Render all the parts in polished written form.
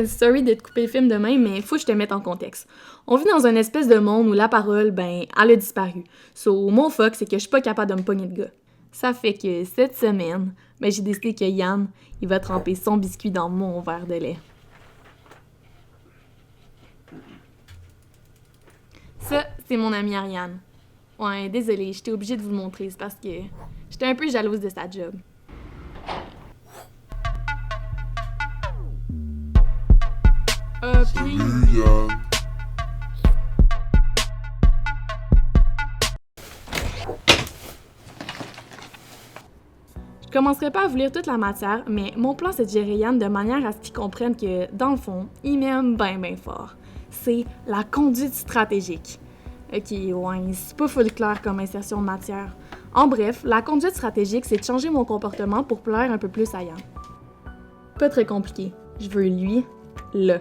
Sorry de te couper le film demain, mais faut que je te mette en contexte. On vit dans une espèce de monde où la parole, elle a disparu. Mon fuck, c'est que je suis pas capable de me pogner de gars. Ça fait que cette semaine, j'ai décidé que Yann, il va tremper son biscuit dans mon verre de lait. Ça, c'est mon amie Ariane. Ouais, désolée, j'étais obligée de vous le montrer, c'est parce que j'étais un peu jalouse de sa job. Puis... Je commencerai pas à vous lire toute la matière, mais mon plan c'est de gérer Yann de manière à ce qu'il comprenne que, dans le fond, il m'aime bien fort. C'est la conduite stratégique. Ok, ouais, c'est pas full clair comme insertion de matière. En bref, la conduite stratégique, c'est de changer mon comportement pour plaire un peu plus à Yann. Pas très compliqué. Je veux lui, là.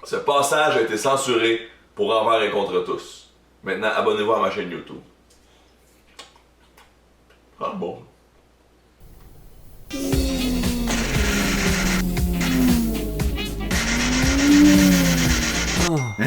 Ce passage a été censuré pour envers et contre tous. Maintenant, abonnez-vous à ma chaîne YouTube. Ah bon. Hein?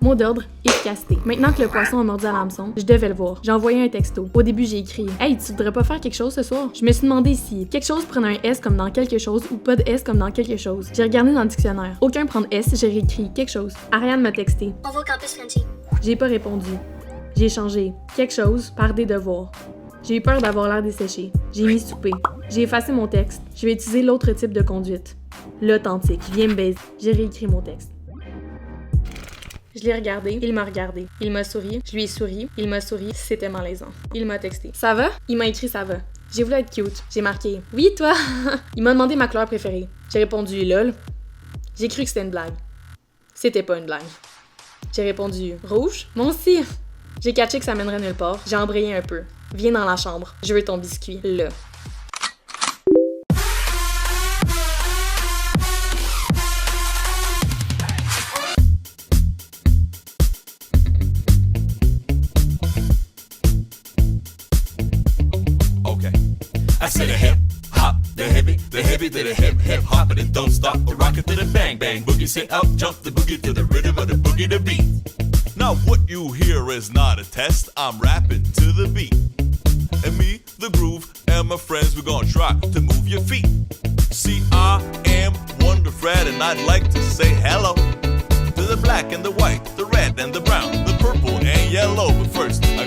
Mot d'ordre, efficacité. Maintenant que le poisson a mordu à l'hameçon, je devais le voir. J'ai envoyé un texto. Au début, j'ai écrit « Hey, tu voudrais pas faire quelque chose ce soir? » Je me suis demandé si quelque chose prenait un S comme dans quelque chose ou pas de S comme dans quelque chose. J'ai regardé dans le dictionnaire. Aucun prend S, j'ai réécrit quelque chose. Ariane m'a texté. On va au campus Frenchy. J'ai pas répondu. J'ai changé quelque chose par des devoirs. J'ai eu peur d'avoir l'air desséché. J'ai mis souper. J'ai effacé mon texte. Je vais utiliser l'autre type de conduite. L'authentique. Viens me baiser. J'ai réécrit mon texte. Je l'ai regardé, il m'a regardé. Il m'a souri, je lui ai souri, il m'a souri, c'était malaisant. Il m'a texté. Ça va? Il m'a écrit ça va. J'ai voulu être cute. J'ai marqué oui, toi? Il m'a demandé ma couleur préférée. J'ai répondu lol. J'ai cru que c'était une blague. C'était pas une blague. J'ai répondu rouge. Moi aussi. J'ai catché que ça mènerait nulle part. J'ai embrayé un peu. Viens dans la chambre. Je veux ton biscuit. Là. I said a hip hop, the hippie to the hip hop, and it don't stop. A rocket to the bang bang boogie, say up jump the boogie to the rhythm of the boogie to beat. Now what you hear is not a test. I'm rapping to the beat, and me, the groove, and my friends, we're gonna try to move your feet. See, I am Wonder Fred, and I'd like to say hello to the black and the white, the red and the brown, the purple and yellow. But first, I